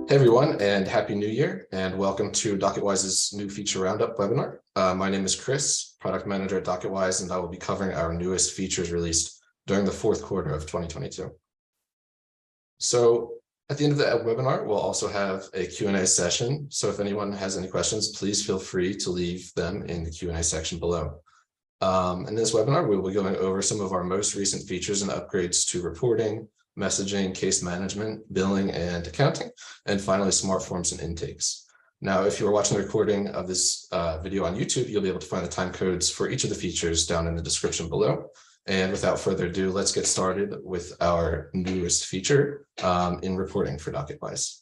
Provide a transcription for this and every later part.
Hey everyone, and Happy New Year, and welcome to Docketwise's new feature roundup webinar. My name is Chris, product manager at Docketwise, and I will be covering our newest features released during the fourth quarter of 2022. So at the end of the webinar, we'll also have a Q&A session. So if anyone has any questions, please feel free to leave them in the Q&A section below. In this webinar, we will be going over some of our most recent features and upgrades to reporting, messaging, case management, billing, and accounting, and finally, smart forms and intakes. Now, if you are watching the recording of this video on YouTube, you'll be able to find the time codes for each of the features down in the description below. And without further ado, let's get started with our newest feature in reporting for Docketwise.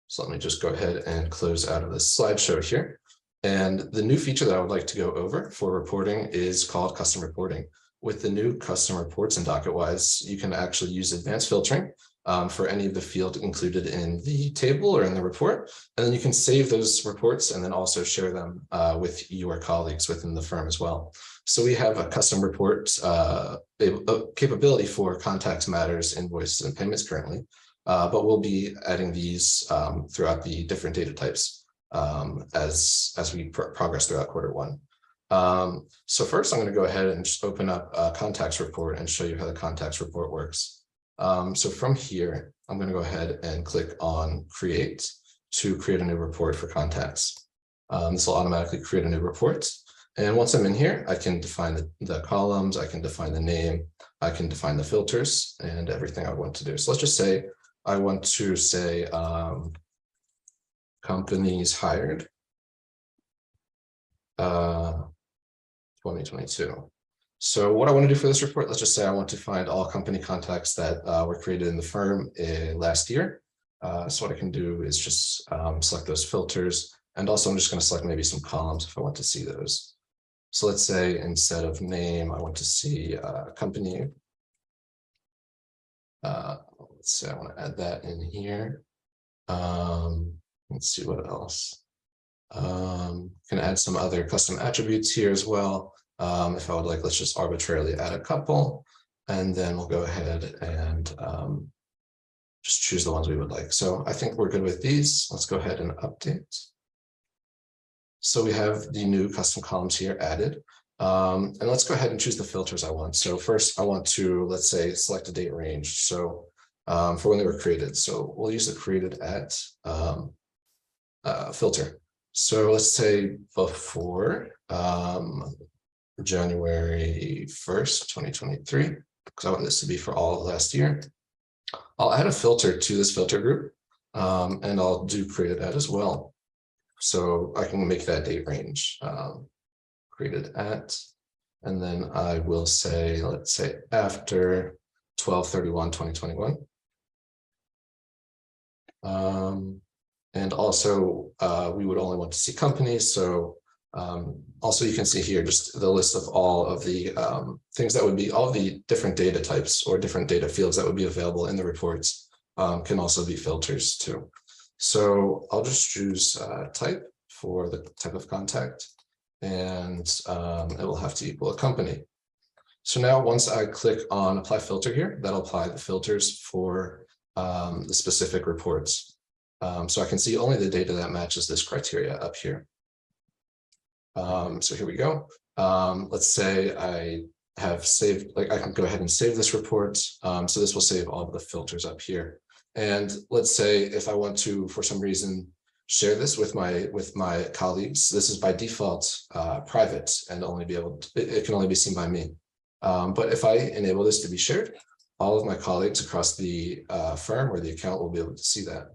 So let me just go ahead and close out of this slideshow here. And the new feature that I would like to go over for reporting is called custom reporting. With the new custom reports in Docketwise, you can actually use advanced filtering for any of the fields included in the table or in the report. And then you can save those reports and then also share them with your colleagues within the firm as well. So we have a custom report capability for contacts, matters, invoices, and payments currently, but we'll be adding these throughout the different data types as we progress throughout quarter one. So first, I'm going to go ahead and just open up a contacts report and show you how the contacts report works. So from here, I'm going to go ahead and click on create to create a new report for contacts. This will automatically create a new report. And once I'm in here, I can define the columns, I can define the name, I can define the filters and everything I want to do. So let's just say I want to say companies hired 2022. So what I want to do for this report, let's just say I want to find all company contacts that were created in the firm last year. So what I can do is just select those filters. And also I'm just going to select maybe some columns if I want to see those. So let's say instead of name, I want to see company. Let's say I want to add that in here. Let's see what else. Can add some other custom attributes here as well. If I would like, let's just arbitrarily add a couple, and then we'll go ahead and just choose the ones we would like. So I think we're good with these. Let's go ahead and update. So we have the new custom columns here added. And let's go ahead and choose the filters I want. So first I want to, let's say, select a date range. So for when they were created. So we'll use the created at filter. So let's say before January 1st, 2023, because I want this to be for all of last year. I'll add a filter to this filter group, and I'll do created at as well. So I can make that date range created at, and then I will say, let's say after 12/31/2021. And also, we would only want to see companies. So also you can see here just the list of all of the things that would be all the different data types or different data fields that would be available in the reports can also be filters too. So I'll just choose type for the type of contact, and it will have to equal a company. So now once I click on apply filter here, that'll apply the filters for the specific reports. So I can see only the data that matches this criteria up here. So here we go. Let's say I have saved, like I can go ahead and save this report. So this will save all of the filters up here. And let's say if I want to, for some reason, share this with my colleagues, this is by default private and only be able to, it can only be seen by me. But if I enable this to be shared, all of my colleagues across the firm or the account will be able to see that.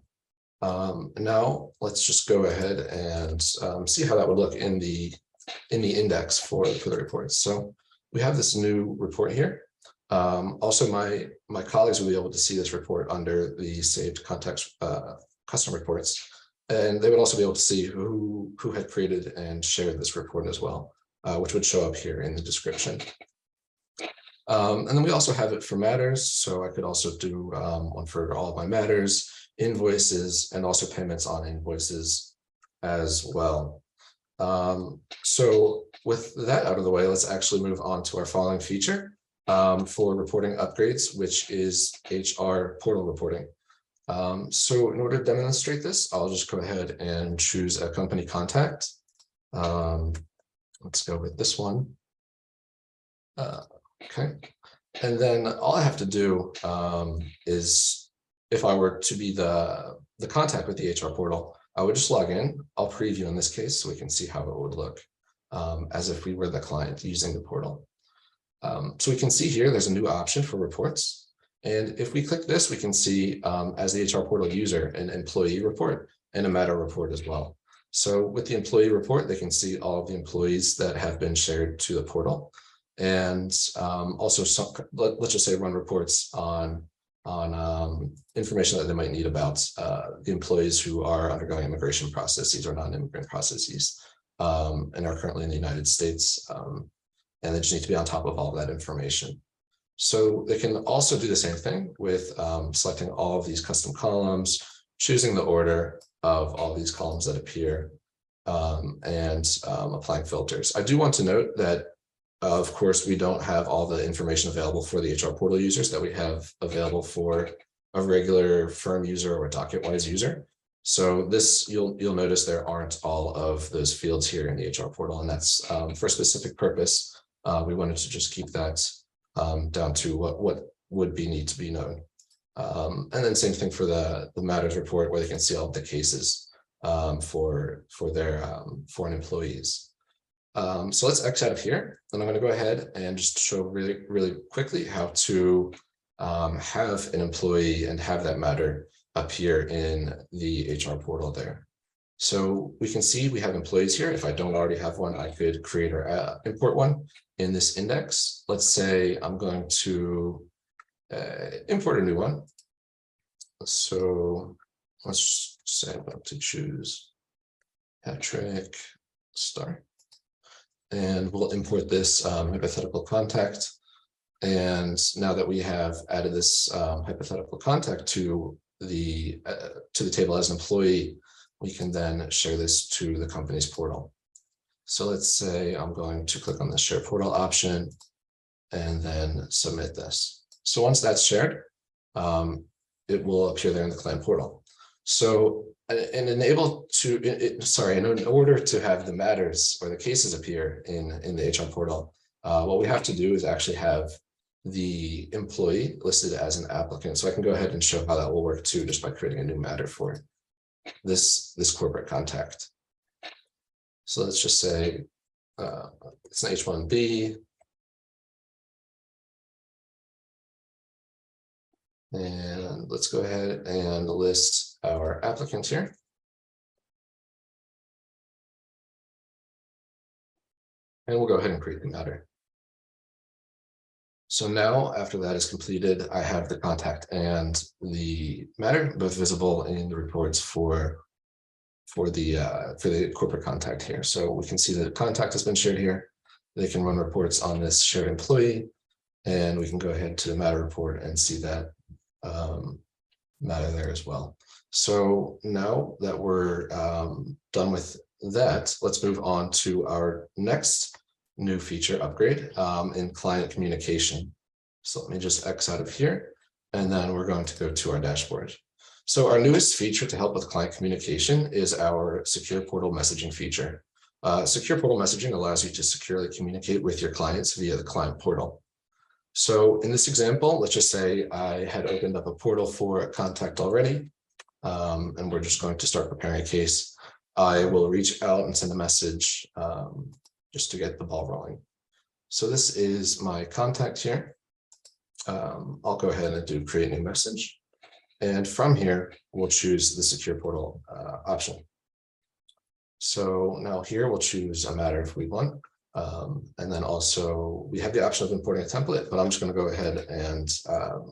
Now let's just go ahead and see how that would look in the index for the reports. So we have this new report here. Also, my colleagues will be able to see this report under the saved contacts custom reports, and they would also be able to see who had created and shared this report as well, which would show up here in the description. And then we also have it for matters. So I could also do one for all of my matters, invoices, and also payments on invoices as well. So with that out of the way, let's actually move on to our following feature for reporting upgrades, which is HR portal reporting. So in order to demonstrate this, I'll just go ahead and choose a company contact. Let's go with this one. Okay. And then all I have to do is, if I were to be the contact with the HR portal, I would just log in. I'll preview in this case so we can see how it would look as if we were the client using the portal. So we can see here there's a new option for reports. And if we click this, we can see as the HR portal user an employee report and a matter report as well. So with the employee report, they can see all of the employees that have been shared to the portal. And also let's just say run reports on information that they might need about the employees who are undergoing immigration processes or non-immigrant processes and are currently in the United States. And they just need to be on top of all of that information. So they can also do the same thing with selecting all of these custom columns, choosing the order of all these columns that appear, and applying filters. I do want to note that of course, we don't have all the information available for the HR portal users that we have available for a regular firm user or a Docketwise user. So this, you'll notice there aren't all of those fields here in the HR portal, and that's for a specific purpose. We wanted to just keep that down to what would need to be known. And then same thing for the matters report, where they can see all of the cases for their foreign employees. So let's X out of here, and I'm going to go ahead and just show really quickly how to have an employee and have that matter appear in the HR portal there. So we can see we have employees here. If I don't already have one, I could create or import one in this index. Let's say I'm going to import a new one. So let's say I'm going to choose Patrick Star. And we'll import this hypothetical contact. And now that we have added this hypothetical contact to the table as an employee, we can then share this to the company's portal. So let's say I'm going to click on the share portal option and then submit this. So once that's shared, it will appear there in the client portal. So in order to have the matters or the cases appear in the HR portal, what we have to do is actually have the employee listed as an applicant. So I can go ahead and show how that will work too, just by creating a new matter for this corporate contact. So let's just say it's an H-1B. And let's go ahead and list our applicant here. And we'll go ahead and create the matter. So now, after that is completed, I have the contact and the matter both visible in the reports for the corporate contact here. So we can see that the contact has been shared here. They can run reports on this shared employee, and we can go ahead to the matter report and see that matter there as well. So now that we're done with that, let's move on to our next new feature upgrade in client communication. So let me just X out of here, and then we're going to go to our dashboard. So our newest feature to help with client communication is our secure portal messaging feature. Secure portal messaging allows you to securely communicate with your clients via the client portal. So in this example, let's just say I had opened up a portal for a contact already, and we're just going to start preparing a case. I will reach out and send a message just to get the ball rolling. So this is my contact here. I'll go ahead and do create new message. And from here, we'll choose the secure portal option. So now here we'll choose a matter if we want. And then also we have the option of importing a template, but I'm just going to go ahead and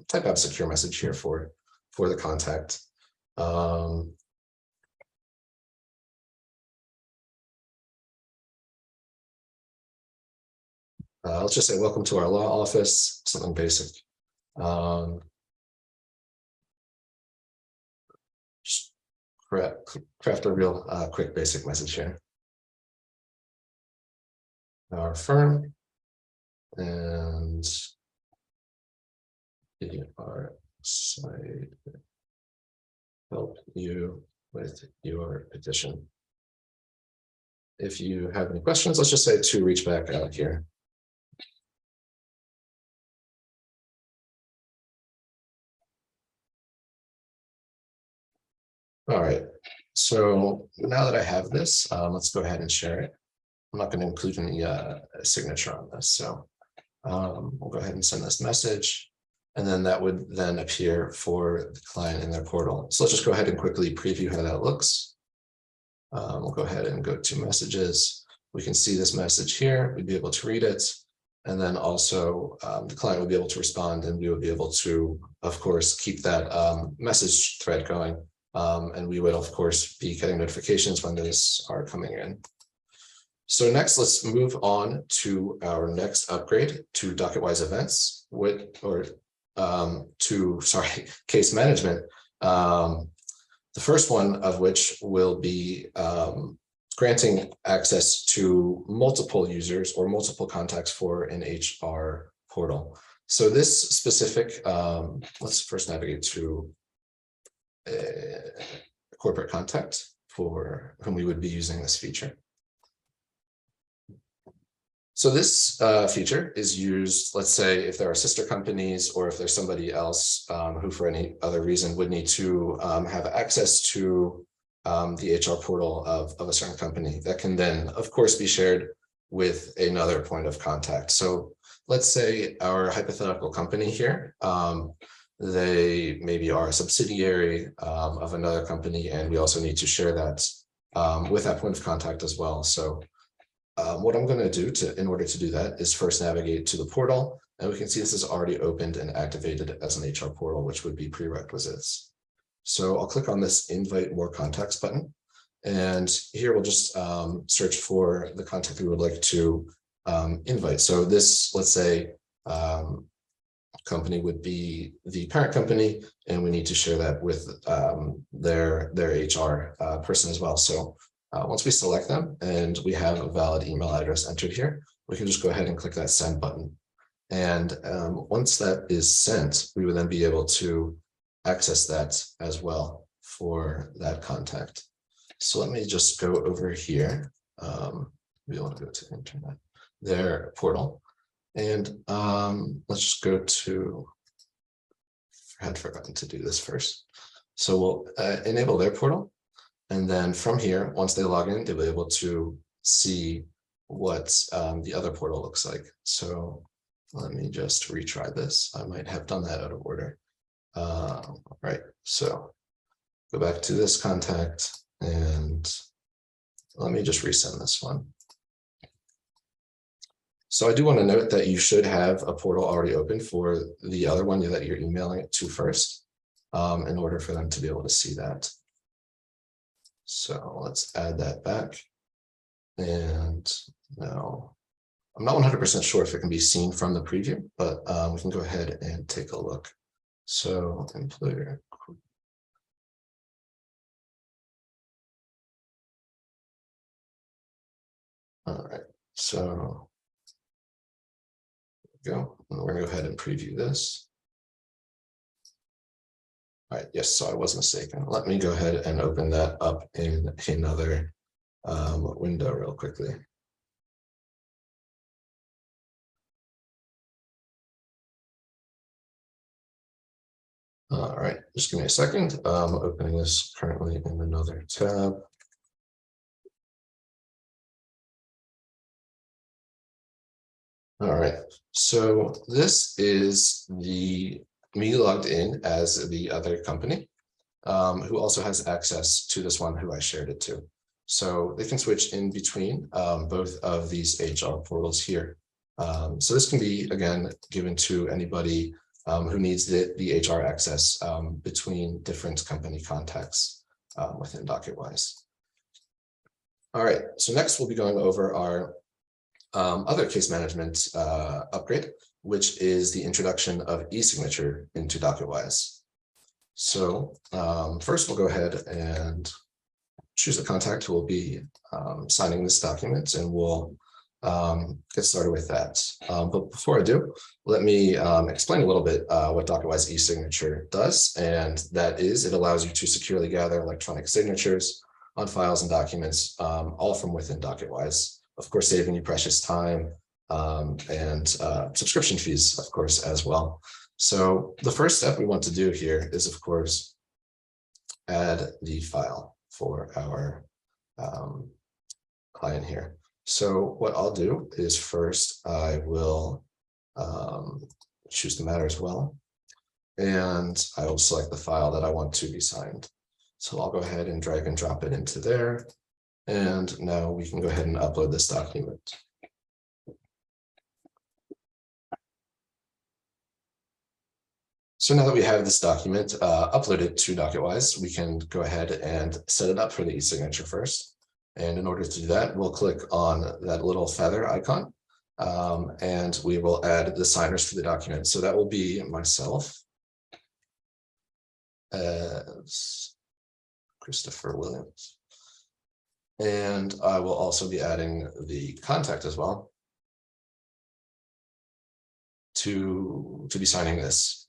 type out a secure message here for the contact. Let's just say, welcome to our law office, something basic. Just craft a real quick basic message here. Our firm and our site. you with your petition. If you have any questions, let's just say to reach back out here. All right, so now that I have this, let's go ahead and share it. I'm not going to include any signature on this, so we'll go ahead and send this message, and then that would then appear for the client in their portal. So let's just go ahead and quickly preview how that looks. We'll go ahead and go to messages. We can see this message here. We'd be able to read it. And then also the client will be able to respond, and we will be able to, of course, keep that message thread going. And we would, of course, be getting notifications when those are coming in. So next, let's move on to our next upgrade to Docketwise events case management. The first one of which will be granting access to multiple users or multiple contacts for an HR portal. So this specific, let's first navigate to a corporate contact for whom we would be using this feature. So this feature is used, let's say, if there are sister companies or if there's somebody else who for any other reason would need to have access to the HR portal of a certain company that can then, of course, be shared with another point of contact. So let's say our hypothetical company here, they maybe are a subsidiary of another company, and we also need to share that with that point of contact as well. So what I'm going to do in order to do that is first navigate to the portal, and we can see this is already opened and activated as an HR portal, which would be prerequisites. So I'll click on this invite more contacts button, and here we'll just search for the contact we would like to invite. So this, let's say, company would be the parent company, and we need to share that with their HR person as well. So once we select them and we have a valid email address entered here, we can just go ahead and click that send button. And once that is sent, we would then be able to access that as well for that contact. So let me just go over here. We want to go to internet, their portal. And let's just go to, I had forgotten to do this first. So we'll enable their portal. And then from here, once they log in, they'll be able to see what the other portal looks like. So let me just retry this. I might have done that out of order. Right, so go back to this contact, and let me just resend this one. So I do want to note that you should have a portal already open for the other one that you're emailing it to first, in order for them to be able to see that. So let's add that back. And now I'm not 100% sure if it can be seen from the preview, but we can go ahead and take a look. So employer. All right, so there we go. And we're going to go ahead and preview this. All right, yes, so I was mistaken. Let me go ahead and open that up in another window real quickly. All right, just give me a second. I'm opening this currently in another tab. All right, so this is me logged in as the other company who also has access to this one who I shared it to. So they can switch in between both of these HR portals here. So this can be, again, given to anybody who needs the HR access between different company contacts within Docketwise. All right, so next we'll be going over our other case management upgrade, which is the introduction of e-signature into Docketwise. So first we'll go ahead and choose the contact who will be signing this document, and we'll get started with that. But before I do, let me explain a little bit what Docketwise e-signature does, and that is it allows you to securely gather electronic signatures on files and documents, all from within Docketwise, of course, saving you precious time and subscription fees, of course, as well. So the first step we want to do here is, of course, add the file for our client here. So what I'll do is first I will choose the matter as well, and I will select the file that I want to be signed. So I'll go ahead and drag and drop it into there. And now we can go ahead and upload this document. So now that we have this document uploaded to Docketwise, we can go ahead and set it up for the e-signature first. And in order to do that, we'll click on that little feather icon, and we will add the signers for the document. So that will be myself as Christopher Williams. And I will also be adding the contact as well to be signing this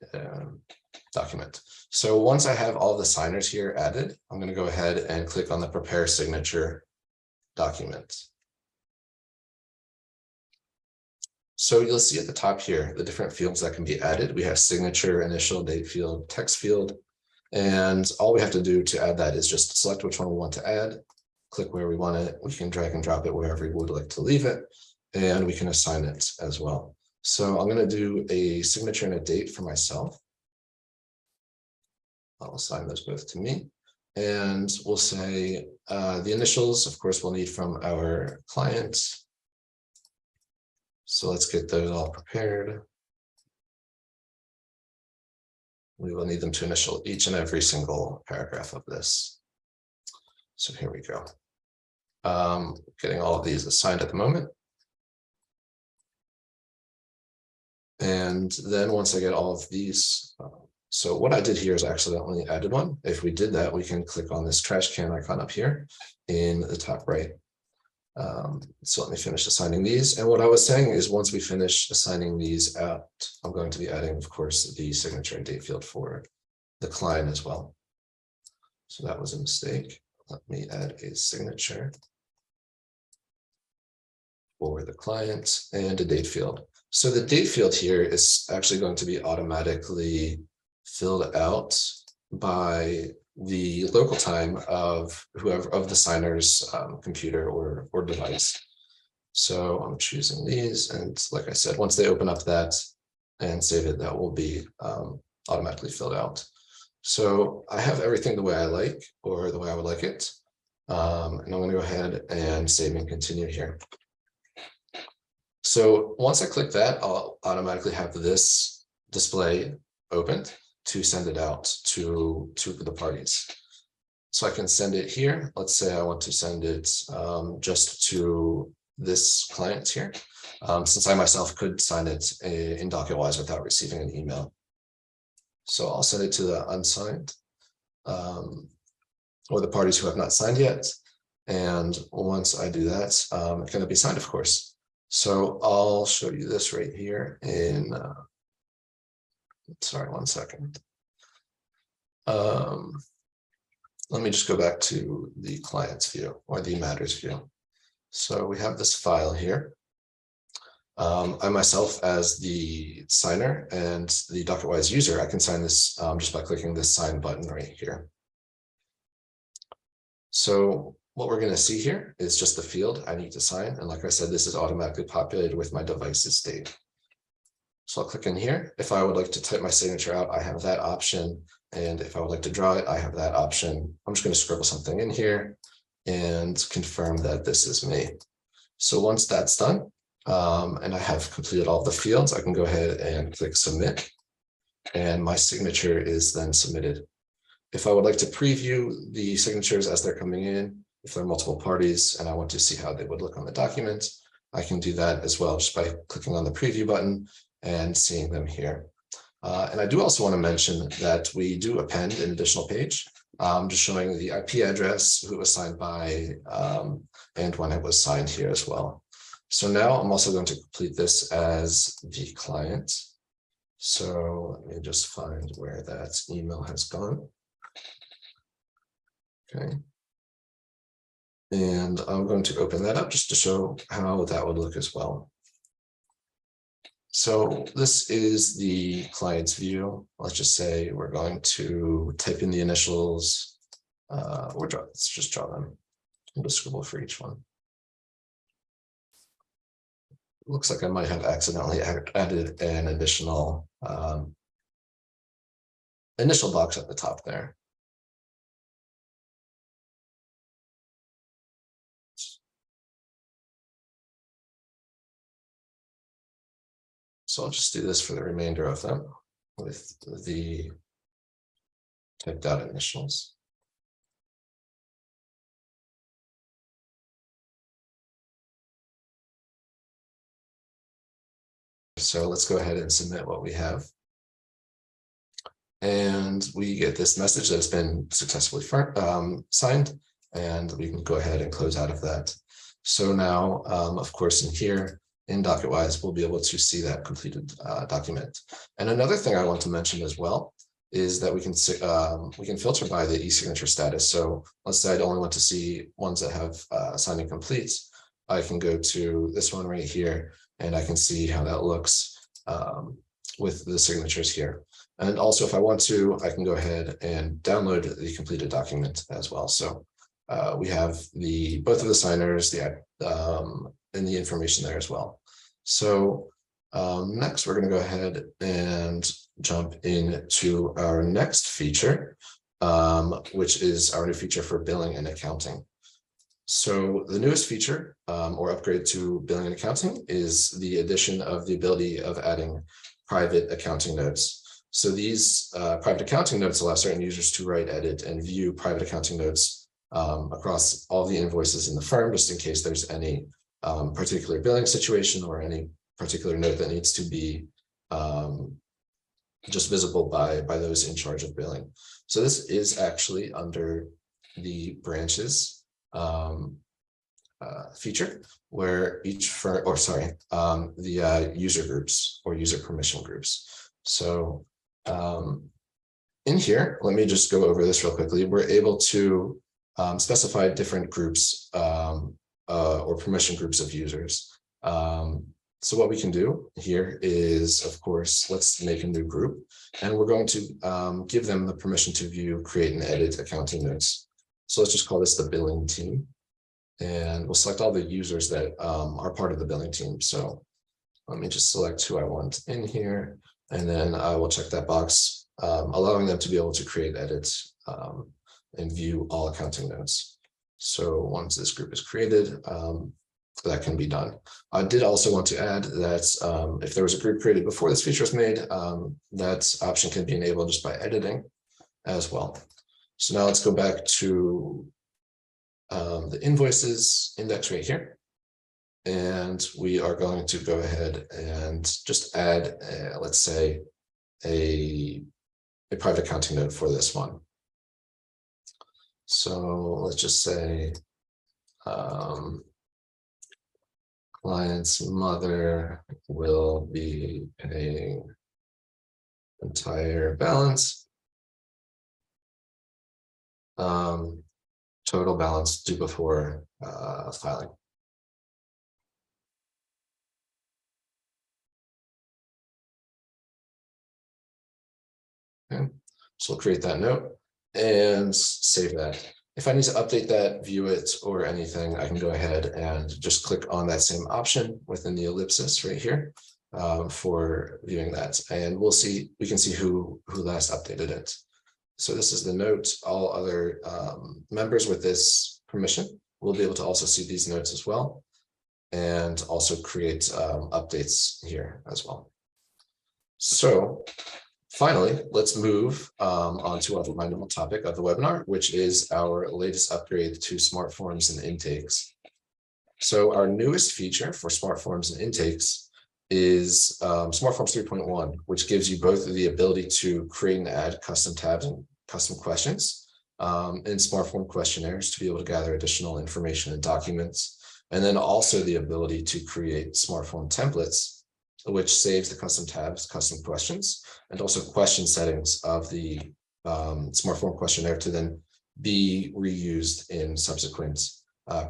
document. So once I have all the signers here added, I'm going to go ahead and click on the prepare signature document. So you'll see at the top here the different fields that can be added. We have signature, initial, date field, text field, and all we have to do to add that is just select which one we want to add, click where we want it. We can drag and drop it wherever we would like to leave it, and we can assign it as well. So I'm going to do a signature and a date for myself. I'll assign those both to me. And we'll say the initials, of course, we'll need from our client. So let's get those all prepared. We will need them to initial each and every single paragraph of this. So here we go. Getting all of these assigned at the moment. And then once I get all of these, so what I did here is I accidentally added one. If we did that, we can click on this trash can icon up here in the top right. So let me finish assigning these. And what I was saying is once we finish assigning these out, I'm going to be adding, of course, the signature and date field for the client as well. So that was a mistake. Let me add a signature for the client and a date field. So the date field here is actually going to be automatically filled out by the local time of whoever of the signer's computer or device. So I'm choosing these, and like I said, once they open up that and save it, that will be automatically filled out. So I have everything the way I like, or the way I would like it. And I'm going to go ahead and save and continue here. So once I click that, I'll automatically have this display opened to send it out to the parties. So I can send it here. Let's say I want to send it just to this client here, since I myself could sign it in Docketwise without receiving an email. So I'll send it to the unsigned or the parties who have not signed yet. And once I do that, it's going to be signed, of course. So I'll show you this right here in, sorry, one second. Let me just go back to the client's view or the matters view. So we have this file here. I myself, as the signer and the Docketwise user, I can sign this just by clicking this sign button right here. So what we're going to see here is just the field I need to sign. And like I said, this is automatically populated with my device's date. So I'll click in here. If I would like to type my signature out, I have that option. And if I would like to draw it, I have that option. I'm just going to scribble something in here and confirm that this is me. So once that's done, and I have completed all the fields, I can go ahead and click submit. And my signature is then submitted. If I would like to preview the signatures as they're coming in, if there are multiple parties and I want to see how they would look on the document, I can do that as well just by clicking on the preview button and seeing them here. And I do also want to mention that we do append an additional page, just showing the IP address, who it was signed by, and when it was signed here as well. So now I'm also going to complete this as the client. So let me just find where that email has gone. Okay. And I'm going to open that up just to show how that would look as well. So this is the client's view. Let's just say we're going to type in the initials, or let's just draw them. I'm just scribble for each one. Looks like I might have accidentally added an additional initial box at the top there. So I'll just do this for the remainder of them with the typed out initials. So let's go ahead and submit what we have. And we get this message that has been successfully signed, and we can go ahead and close out of that. So now, of course, in here, in Docketwise, we'll be able to see that completed document. And another thing I want to mention as well is that we can filter by the e-signature status. So let's say I only want to see ones that have signing complete. I can go to this one right here, and I can see how that looks with the signatures here. And also, if I want to, I can go ahead and download the completed document as well. So we have both of the signers, and the information there as well. So next, we're going to go ahead and jump into our next feature, which is our new feature for billing and accounting. So the newest feature or upgrade to billing and accounting is the addition of the ability of adding private accounting notes. So these private accounting notes allow certain users to write, edit, and view private accounting notes across all the invoices in the firm, just in case there's any particular billing situation or any particular note that needs to be just visible by those in charge of billing. So this is actually under the branches feature, where each firm, or sorry, the user groups or user permission groups. So in here, let me just go over this real quickly. We're able to specify different groups or permission groups of users. So what we can do here is, of course, let's make a new group, and we're going to give them the permission to view, create, and edit accounting notes. So let's just call this the billing team, and we'll select all the users that are part of the billing team. So let me just select who I want in here, and then I will check that box, allowing them to be able to create, edit, and view all accounting notes. So once this group is created, that can be done. I did also want to add that if there was a group created before this feature was made, that option can be enabled just by editing as well. So now let's go back to the invoices index right here. And we are going to go ahead and just add, let's say, a private accounting note for this one. So let's just say client's mother will be paying entire balance, total balance due before filing. Okay, so we'll create that note and save that. If I need to update that, view it, or anything, I can go ahead and just click on that same option within the ellipsis right here for viewing that. And we can see who last updated it. So this is the note. All other members with this permission will be able to also see these notes as well, and also create updates here as well. So finally, let's move on to our final topic of the webinar, which is our latest upgrade to smart forms and intakes. So our newest feature for smart forms and intakes is Smart Forms 3.1, which gives you both the ability to create and add custom tabs and custom questions in smart form questionnaires to be able to gather additional information and documents, And then also the ability to create smart form templates, which saves the custom tabs, custom questions, and also question settings of the smart form questionnaire to then be reused in subsequent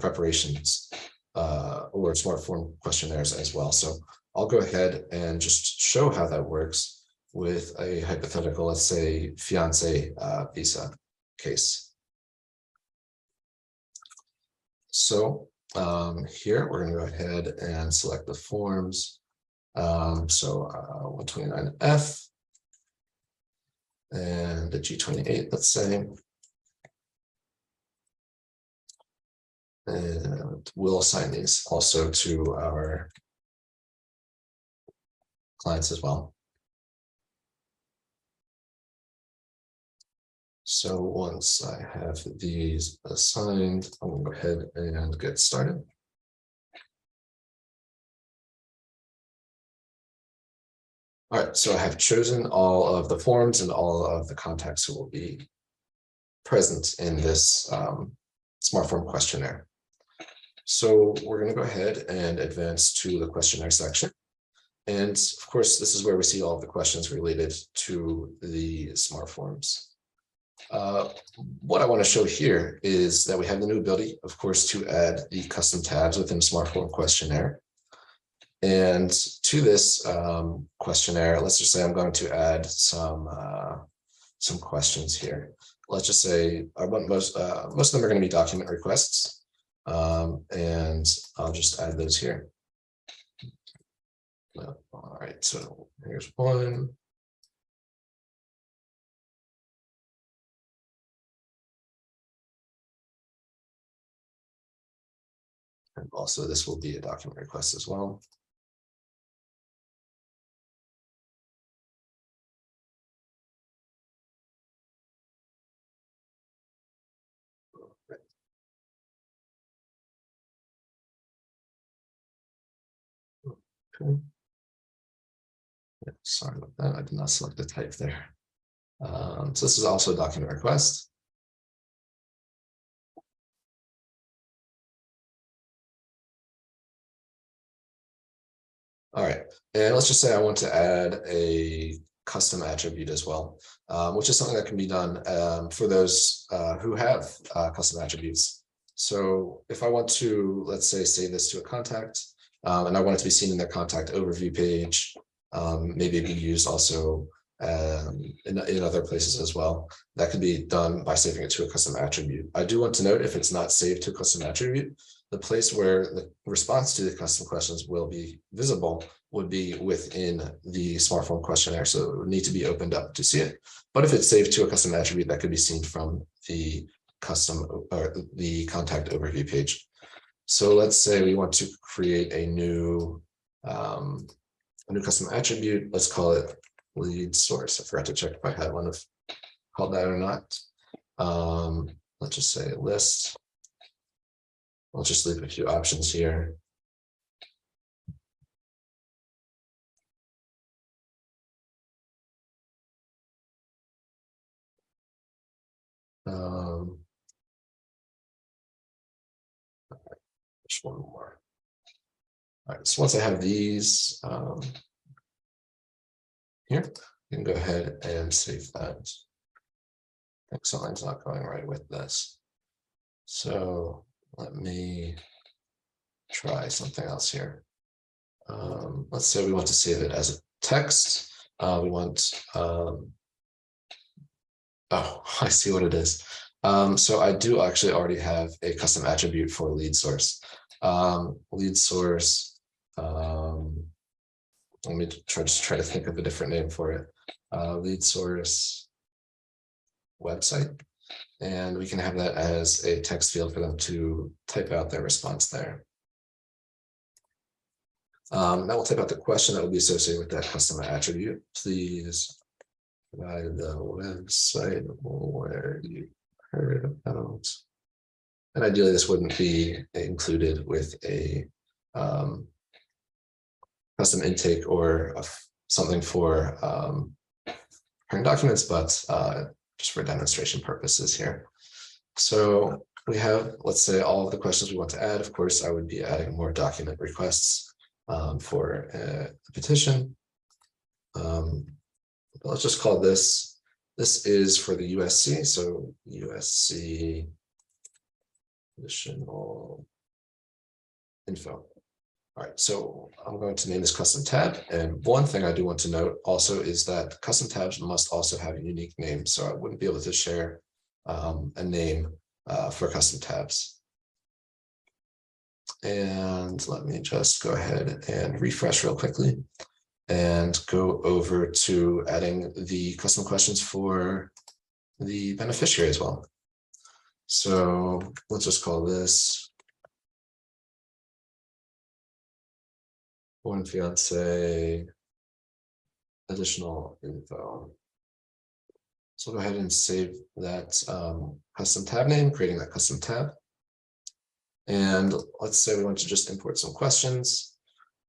preparations or smart form questionnaires as well. So I'll go ahead and just show how that works with a hypothetical, let's say, fiance visa case. So here we're going to go ahead and select the forms. So 129F and the G28, let's say. And we'll assign these also to our clients as well. So once I have these assigned, I'm going to go ahead and get started. All right, so I have chosen all of the forms and all of the contacts who will be present in this smart form questionnaire. So we're going to go ahead and advance to the questionnaire section. And of course, this is where we see all of the questions related to the smart forms. What I want to show here is that we have the new ability, of course, to add the custom tabs within smart form questionnaire. And to this questionnaire, let's just say I'm going to add some questions here. Let's just say I want most of them are going to be document requests, and I'll just add those here. All right, so here's one. And also this will be a document request as well. Okay. Yeah, sorry about that. I did not select the type there. So this is also a document request. All right, and let's just say I want to add a custom attribute as well, which is something that can be done for those who have custom attributes. So if I want to, let's say, save this to a contact, and I want it to be seen in their contact overview page, maybe be used also in other places as well. That could be done by saving it to a custom attribute. I do want to note, if it's not saved to a custom attribute, the place where the response to the custom questions will be visible would be within the smart form questionnaire. So it would need to be opened up to see it. But if it's saved to a custom attribute, that could be seen from the custom or the contact overview page. So let's say we want to create a new custom attribute. Let's call it lead source. I forgot to check if I had one of called that or not. Let's just say list. I'll just leave a few options here. Just one more. All right, so once I have these here, you can go ahead and save that. I think something's not going right with this. So let me try something else here. Let's say we want to save it as a text. We want, oh, I see what it is. So I do actually already have a custom attribute for lead source. Lead source, let me try to think of a different name for it. Lead source website. And we can have that as a text field for them to type out their response there. That will type out the question that will be associated with that custom attribute. Please provide the website where you heard about. And ideally, this wouldn't be included with a custom intake or something for current documents, but just for demonstration purposes here. So we have, let's say, all of the questions we want to add. Of course, I would be adding more document requests for a petition. Let's just call this is for the USC. So USC additional info. All right, so I'm going to name this custom tab. And one thing I do want to note also is that custom tabs must also have a unique name. So I wouldn't be able to share a name for custom tabs. And let me just go ahead and refresh real quickly and go over to adding the custom questions for the beneficiary as well. So let's just call this born fiance additional info. So go ahead and save that custom tab name, creating that custom tab. And let's say we want to just import some questions.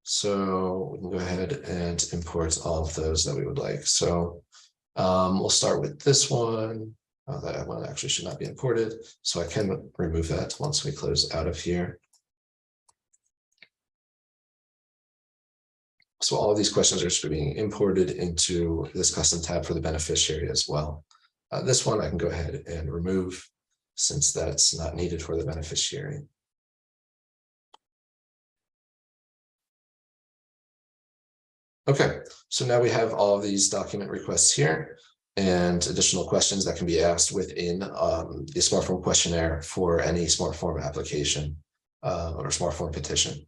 So we can go ahead and import all of those that we would like. So we'll start with this one. That one actually should not be imported. So I can remove that once we close out of here. So all of these questions are being imported into this custom tab for the beneficiary as well. This one I can go ahead and remove since that's not needed for the beneficiary. Okay, so now we have all of these document requests here and additional questions that can be asked within the smart form questionnaire for any smart form application or smart form petition.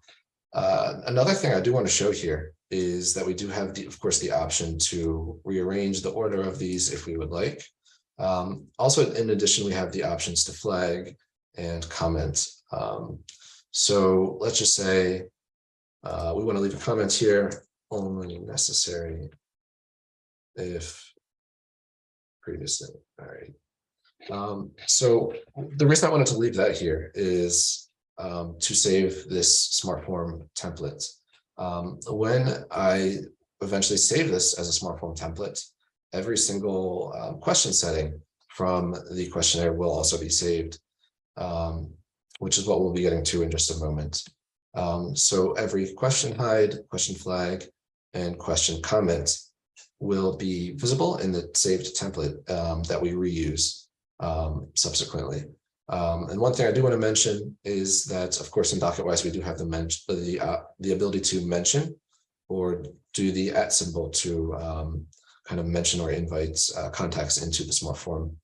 Another thing I do want to show here is that we do have, of course, the option to rearrange the order of these if we would like. Also, in addition, we have the options to flag and comment. So let's just say we want to leave a comment here, only necessary if previously. All right. So the reason I wanted to leave that here is to save this smart form template. When I eventually save this as a smart form template, every single question setting from the questionnaire will also be saved, which is what we'll be getting to in just a moment. So every question hide, question flag, and question comment will be visible in the saved template that we reuse subsequently. And one thing I do want to mention is that, of course, in Docketwise, we do have the ability to mention or do the @ symbol to kind of mention or invite contacts into the smart form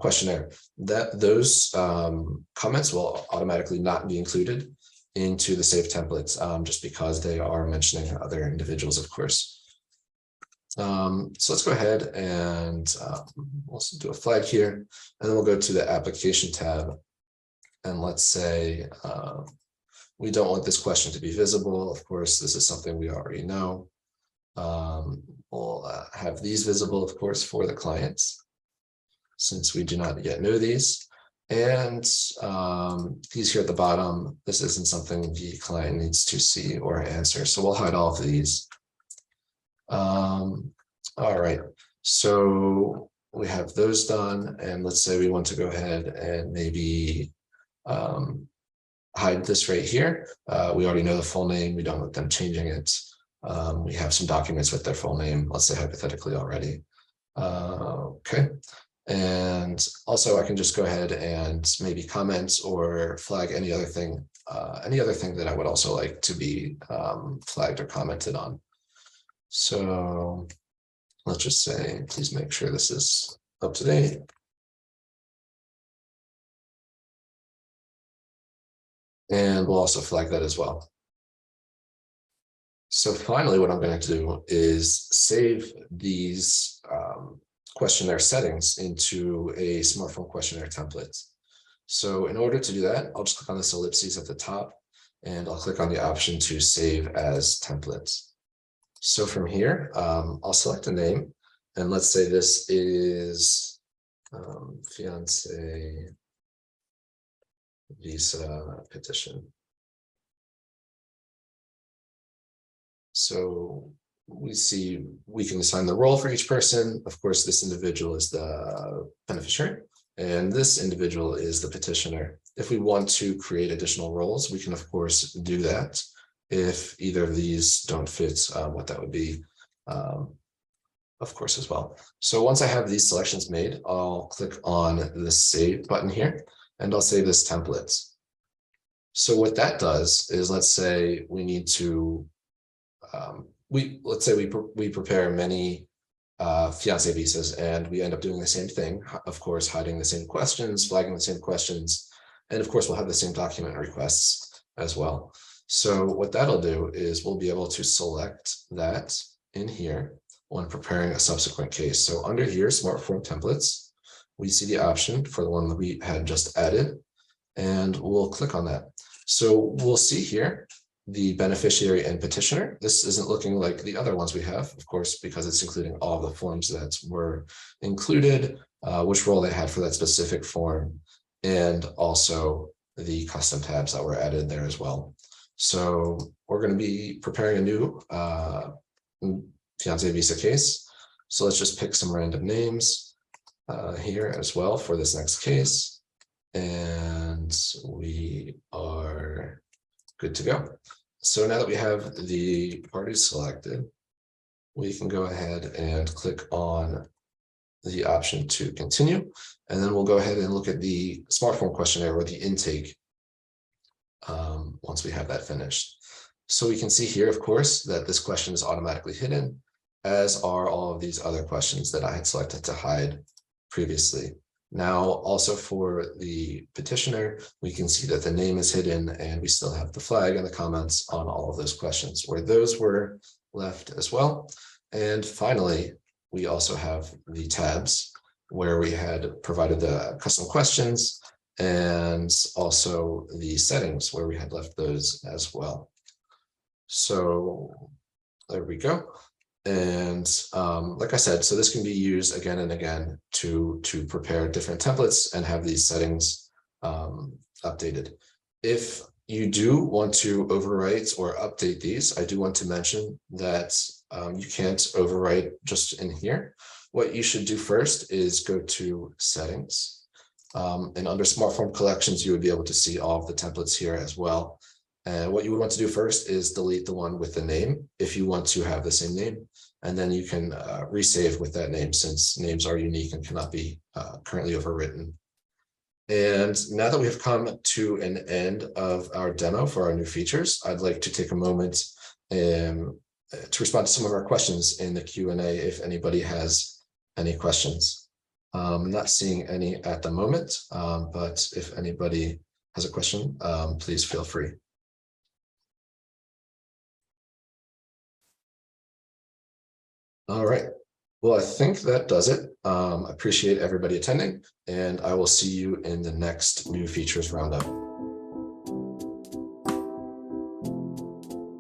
questionnaire. Those comments will automatically not be included into the saved templates just because they are mentioning other individuals, of course. So let's go ahead and also do a flag here, and then we'll go to the application tab. And let's say we don't want this question to be visible. Of course, this is something we already know. We'll have these visible, of course, for the clients, since we do not yet know these. And these here at the bottom, this isn't something the client needs to see or answer. So we'll hide all of these. All right, so we have those done, and let's say we want to go ahead and maybe hide this right here. We already know the full name. We don't want them changing it. We have some documents with their full name, let's say hypothetically already. Okay, and also I can just go ahead and maybe comment or flag any other thing that I would also like to be flagged or commented on. So let's just say, please make sure this is up to date. And we'll also flag that as well. So finally, what I'm going to do is save these questionnaire settings into a smart form questionnaire template. So in order to do that, I'll just click on this ellipses at the top, and I'll click on the option to save as templates. So from here, I'll select a name, and let's say this is fiance visa petition. So we can assign the role for each person. Of course, this individual is the beneficiary, And this individual is the petitioner. If we want to create additional roles, we can of course do that. If either of these don't fit what that would be, of course, as well. So once I have these selections made, I'll click on the Save button here, and I'll save this template. So what that does is, let's say we need to, let's say we prepare many fiancé visas, and we end up doing the same thing, of course, hiding the same questions, flagging the same questions, and of course, we'll have the same document requests as well. So what that'll do is we'll be able to select that in here when preparing a subsequent case. So under here, Smart Form Templates, we see the option for the one that we had just added, and we'll click on that. So we'll see here the beneficiary and petitioner. This isn't looking like the other ones we have, of course, because it's including all of the forms that were included, which role they had for that specific form, and also the custom tabs that were added there as well. So we're going to be preparing a new fiancé visa case. So let's just pick some random names here as well for this next case. And we are good to go. So now that we have the parties selected, we can go ahead and click on the option to continue. And then we'll go ahead and look at the Smart Form questionnaire or the intake once we have that finished. So we can see here, of course, that this question is automatically hidden, as are all of these other questions that I had selected to hide previously. Now, also for the petitioner, we can see that the name is hidden, and we still have the flag and the comments on all of those questions where those were left as well. And finally, we also have the tabs where we had provided the custom questions, and also the settings where we had left those as well. So there we go. And like I said, so this can be used again and again to prepare different templates and have these settings updated. If you do want to overwrite or update these, I do want to mention that you can't overwrite just in here. What you should do first is go to settings. And under Smart Form Collections, you would be able to see all of the templates here as well. And what you would want to do first is delete the one with the name if you want to have the same name. And then you can resave with that name, since names are unique and cannot be currently overwritten. And now that we have come to an end of our demo for our new features, I'd like to take a moment to respond to some of our questions in the Q&A if anybody has any questions. I'm not seeing any at the moment, but if anybody has a question, please feel free. All right. Well, I think that does it. I appreciate everybody attending, and I will see you in the next new features roundup.